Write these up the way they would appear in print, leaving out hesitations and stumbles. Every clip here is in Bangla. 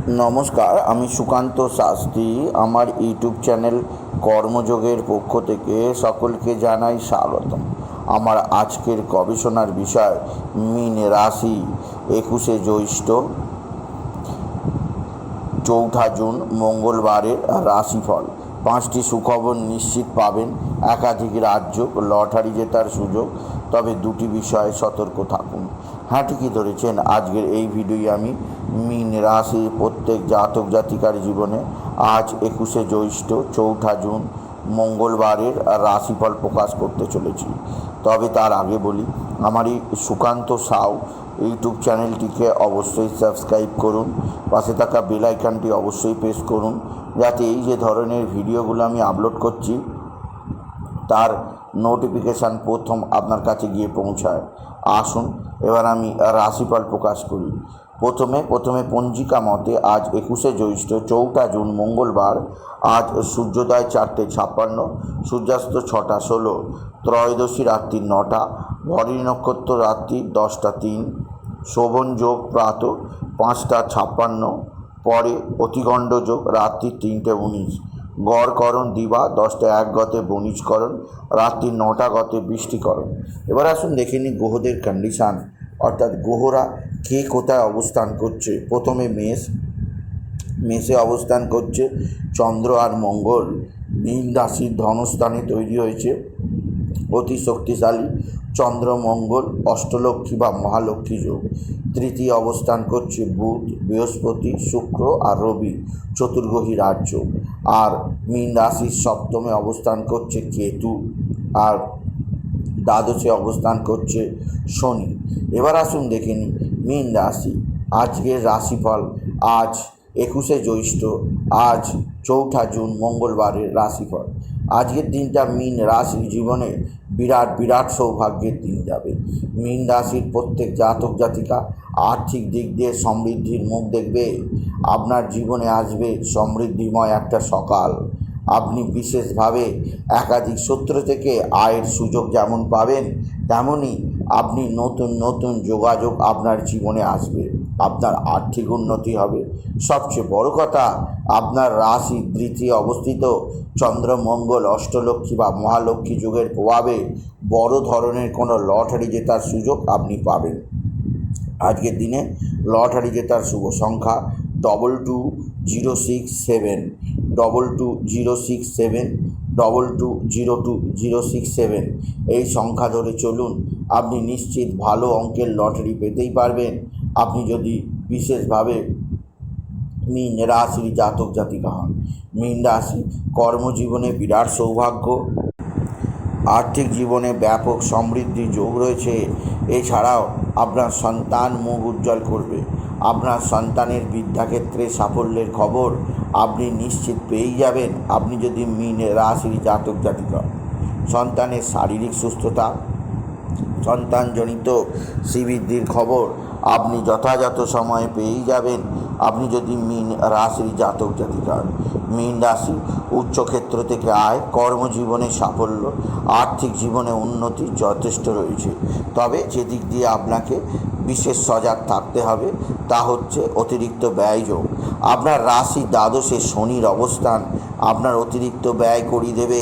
নমস্কার, আমি সুকান্ত শাস্ত্রী। আমার ইউটিউব চ্যানেল কর্মযোগের পক্ষ থেকে সকলকে জানাই স্বাগতম। আমার আজকের গবেষণার বিষয় মীন রাশি, 21শে জ্যৈষ্ঠ, 4 জুন মঙ্গলবারের রাশিফল। 5টি সুখবর নিশ্চিত পাবেন, একাধিক রাজ্য লটারি জেতার সুযোগ, তবে 2টি বিষয়ে সতর্ক থাকুন। হ্যাঁ, ঠিকই ধরেছেন। আজকের এই ভিডিওয় আমি মীন রাশির প্রত্যেক জাতক জাতিকার জীবনে আজ 21শে জ্যৈষ্ঠ, 4 জুন মঙ্গলবারের রাশিফল প্রকাশ করতে চলেছি। তবে তার আগে বলি, আমার এই সুকান্ত সাউ ইউটিউব চ্যানেলটিকে অবশ্যই সাবস্ক্রাইব করুন, পাশে থাকা বেল আইকনটি অবশ্যই প্রেস করুন, যাতে এই যে ধরনের ভিডিওগুলো আমি আপলোড করছি তার নোটিফিকেশান প্রথম আপনার কাছে গিয়ে পৌঁছায়। আসুন এবার আমি রাশিফল প্রকাশ করি। প্রথমে পঞ্জিকা মতে আজ 21শে জ্যৈষ্ঠ, 4 জুন মঙ্গলবার। আজ সূর্যোদয় 4:56, সূর্যাস্ত 6:16, ত্রয়োদশী রাত্রি 9টা, ভরণী নক্ষত্র রাত্রি 10:03, শোভন যোগ প্রাত 5:56, পরে অতিগণ্ড যোগ রাত্রি 3:19, গড়করণ দিবা 10:01 গতে বণিজকরণ, রাত্রি 9টা গতে বৃষ্টিকরণ। এবার আসুন দেখে নিই গ্রহদের কন্ডিশান, অর্থাৎ গ্রহরা কে কোথায় অবস্থান করছে। প্রথমে মেষে অবস্থান করছে চন্দ্র আর মঙ্গল। মীন রাশির ধনস্থানে তৈরি হয়েছে অতি শক্তিশালী চন্দ্র মঙ্গল অষ্টলক্ষ্মী বা মহালক্ষ্মী যোগ। তৃতীয় অবস্থান করছে বুধ, বৃহস্পতি, শুক্র আর রবি, চতুর্গ্রহী রাজ্য। আর মীন রাশির সপ্তমে অবস্থান করছে কেতু, আর দ্বাদশে অবস্থান করছে শনি। এবার আসুন দেখে নিই মীন রাশি আজকের রাশিফল। আজ 21শে জ্যৈষ্ঠ, আজ 4 জুন মঙ্গলবারের রাশিফল। আজকের দিনটা মীন রাশির জীবনে বিরাট সৌভাগ্যের দিন যাবে। মীন রাশির প্রত্যেক জাতক জাতিকা আর্থিক দিক দিয়ে সমৃদ্ধির মুখ দেখবে। আপনার জীবনে আসবে সমৃদ্ধিময় একটা সকাল। আপনি বিশেষভাবে একাধিক সূত্র থেকে আয়ের সুযোগ যেমন পাবেন, তেমনই আপনি নতুন যোগাযোগ আপনার জীবনে আসবে। আপনার আর্থিক উন্নতি হবে। সবচেয়ে বড় কথা, আপনার রাশি তৃতীয় অবস্থিত চন্দ্রমঙ্গল অষ্টলক্ষ্মী বা মহালক্ষ্মী যোগের প্রভাবে বড় ধরনের কোনো লটারি জেতার সুযোগ আপনি পাবেন। আজকের দিনে লটারি জেতার শুভ সংখ্যা 220667, 220667, 22020067। এই সংখ্যা ধরে চলুন, আপনি নিশ্চিত ভালো অঙ্কের লটারি পেতেই পারবেন, আপনি যদি বিশেষভাবে মীন রাশির জাতক জাতিকা হন। মীন রাশি কর্মজীবনে বিরাট সৌভাগ্য, আর্থিক জীবনে ব্যাপক সমৃদ্ধি যোগ রয়েছে। এছাড়াও আপনার সন্তান মুখ উজ্জ্বল করবে। আপনার সন্তানের বিদ্যাক্ষেত্রে সাফল্যের খবর আপনি নিশ্চিত পেয়েই যাবেন, আপনি যদি মীন রাশির জাতক জাতিকা। সন্তানের শারীরিক সুস্থতা, সন্তানজনিত শ্রীবৃদ্ধির খবর আপনি যথাযথ সময়ে পেয়েই যাবেন, আপনি যদি মীন রাশির জাতক জাতিকা। মীন রাশি উচ্চক্ষেত্র থেকে আয়, কর্মজীবনে সাফল্য, আর্থিক জীবনে উন্নতি যথেষ্ট রয়েছে। তবে যেদিক দিয়ে আপনাকে বিশেষ সজাগ থাকতে হবে তা হচ্ছে অতিরিক্ত ব্যয়যোগ। আপনার রাশি দ্বাদশে শনির অবস্থান আপনার অতিরিক্ত ব্যয় করিয়ে দেবে।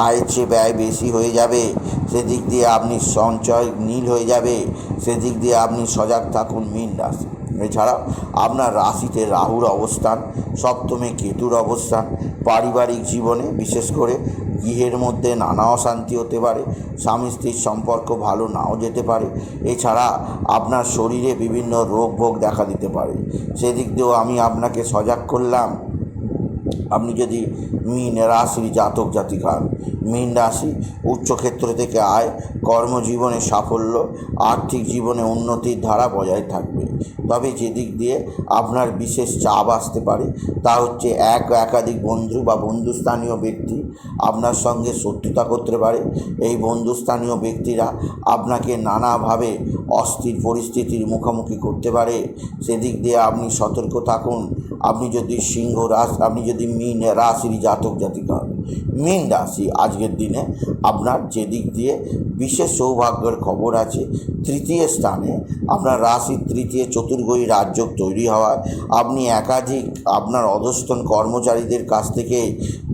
আয়ের চেয়ে ব্যয় বেশি হয়ে যাবে, সেদিক দিয়ে আপনি সঞ্চয় নীল হয়ে যাবে, সেদিক দিয়ে আপনি সজাগ থাকুন মীন রাশি। এছাড়াও আপনার রাশিতে রাহুর অবস্থান, সপ্তমে কেতুর অবস্থান পারিবারিক জীবনে, বিশেষ করে গৃহের মধ্যে নানা অশান্তি হতে পারে, স্বামী স্ত্রীর সম্পর্ক ভালো নাও যেতে পারে। এছাড়া আপনার শরীরে বিভিন্ন রোগ ভোগ দেখা দিতে পারে, সেদিক দিয়েও আমি আপনাকে সজাগ করলাম। আপনি যদি মীন রাশির জাতক জাতিকা হন। মীন রাশি উচ্চক্ষেত্র থেকে আয়, কর্মজীবনে সাফল্য, আর্থিক জীবনে উন্নতির ধারা বজায় থাকবে। তবে যেদিক দিয়ে আপনার বিশেষ চাপ আসতে পারে তা হচ্ছে একাধিক বন্ধু বা বন্ধুস্থানীয় ব্যক্তি আপনার সঙ্গে শত্রুতা করতে পারে। এই বন্ধুস্থানীয় ব্যক্তিরা আপনাকে নানাভাবে অস্থির পরিস্থিতির মুখোমুখি করতে পারে, সেদিক দিয়ে আপনি সতর্ক থাকুন। আপনি যদি মীন রাশির জাতক জাতিকা হন। মীন রাশি আজকের দিনে আপনার যেদিক দিয়ে বিশেষ সৌভাগ্যের খবর আছে। তৃতীয় স্থানে আপনার রাশির তৃতীয় চতুর্গ্রহী রাজযোগ তৈরি হওয়ায় আপনি একাধিক আপনার অধস্তন কর্মচারীদের কাছ থেকে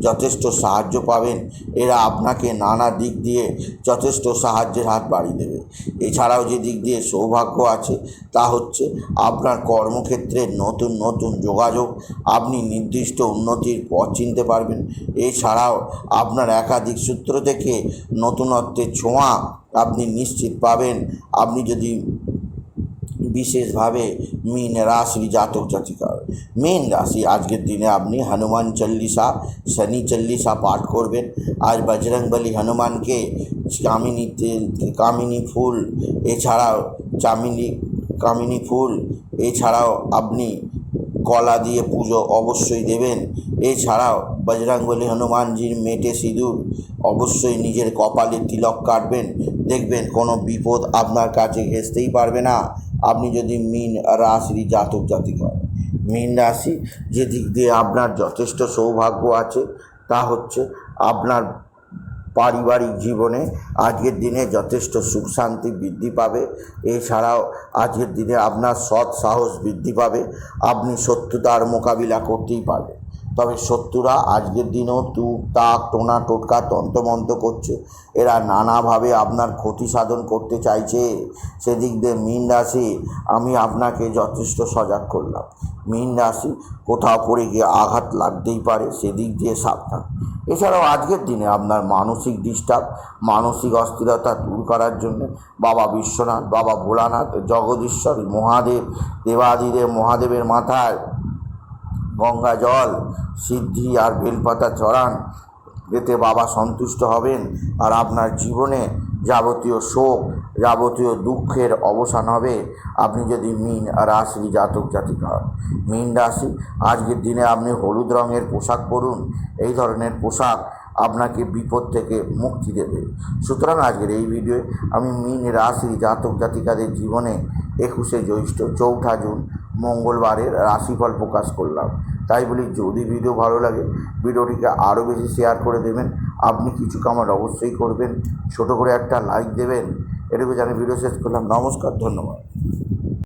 যথেষ্ট সাহায্য পাবেন। এরা আপনাকে নানা দিক দিয়ে যথেষ্ট সাহায্যের হাত বাড়িয়ে দেবে। এছাড়াও যে দিক দিয়ে সৌভাগ্য আছে তা হচ্ছে আপনার কর্মক্ষেত্রে নতুন নতুন যোগাযোগ, আপনি নির্দিষ্ট উন্নতির পথ চিনতে পারবেন। এছাড়াও আপনার একাধিক সূত্র থেকে নতুনত্বের ছোঁয়া আপনি নিশ্চিত পাবেন। আপনি যদি বিশেষভাবে মীন রাশি জাতক জাতিকা, মীন রাশি আজকের দিনে আপনি হনুমান চল্লিশা, শনি চল্লিশা পাঠ করবেন। আজ বজরংবলী হনুমানকে কামিনী ফুল এছাড়াও কামিনী ফুল এছাড়াও আপনি কলা দিয়ে পুজো অবশ্যই দেবেন। এছাড়াও বজরংবলী হনুমানজির মেটে সিঁদুর অবশ্যই নিজের কপালে তিলক কাটবেন। দেখবেন কোনো বিপদ আপনার কাছে ঘেঁষতেই পারবে না। আপনি যদি মীন রাশির জাতক জাতিকা, মীন রাশি যে দিক দিয়ে আপনার যথেষ্ট সৌভাগ্য আছে তা হচ্ছে আপনার পারিবারিক জীবনে আজকের দিনে যথেষ্ট সুখ শান্তি বৃদ্ধি পাবে। এছাড়াও আজকের দিনে আপনার সৎ সাহস বৃদ্ধি পাবে। আপনি শত্রুতার মোকাবিলা করতেই পারবেন। তবে শত্রুরা আজকের দিনেও তুক তাক টোনা টোটকা তন্ত্রমন্ত্র করছে। এরা নানাভাবে আপনার ক্ষতি সাধন করতে চাইছে। সেদিক দিয়ে মীন রাশি আমি আপনাকে যথেষ্ট সজাগ করলাম। মীন রাশি কোথাও পড়ে গিয়ে আঘাত লাগতেই পারে, সেদিক দিয়ে সাবধান। এছাড়াও আজকের দিনে আপনার মানসিক ডিস্টার্ব, মানসিক অস্থিরতা দূর করার জন্য বাবা বিশ্বনাথ, বাবা ভোলানাথ, জগদীশ্বর মহাদেব, দেবাদিদেব মহাদেবের মাথায় গঙ্গা জল, সিদ্ধি আর বেলপাতা চড়ান। এতে বাবা সন্তুষ্ট হবেন আর আপনার জীবনে যাবতীয় শোক, যাবতীয় দুঃখের অবসান হবে। আপনি যদি মীন রাশি জাতক জাতিকা হন, মীন রাশি আজকের দিনে আপনি হলুদ রঙের পোশাক পরুন। এই ধরনের পোশাক আপনাকে বিপদ থেকে মুক্তি দেবে। সুতরাং আজকের এই ভিডিওয়ে আমি মীন রাশি জাতক জাতিকাদের জীবনে 21শে জ্যৈষ্ঠ 4ঠা জুন মঙ্গলবারের রাশিফল প্রকাশ করলাম। তাই বলি, যদি ভিডিও ভালো লাগে ভিডিওটিকে আরও বেশি শেয়ার করে দেবেন। আপনি কিছু কমেন্ট অবশ্যই করবেন, ছোট করে একটা লাইক দেবেন। এটুকু জানি ভিডিও শেষ করলাম। নমস্কার, ধন্যবাদ।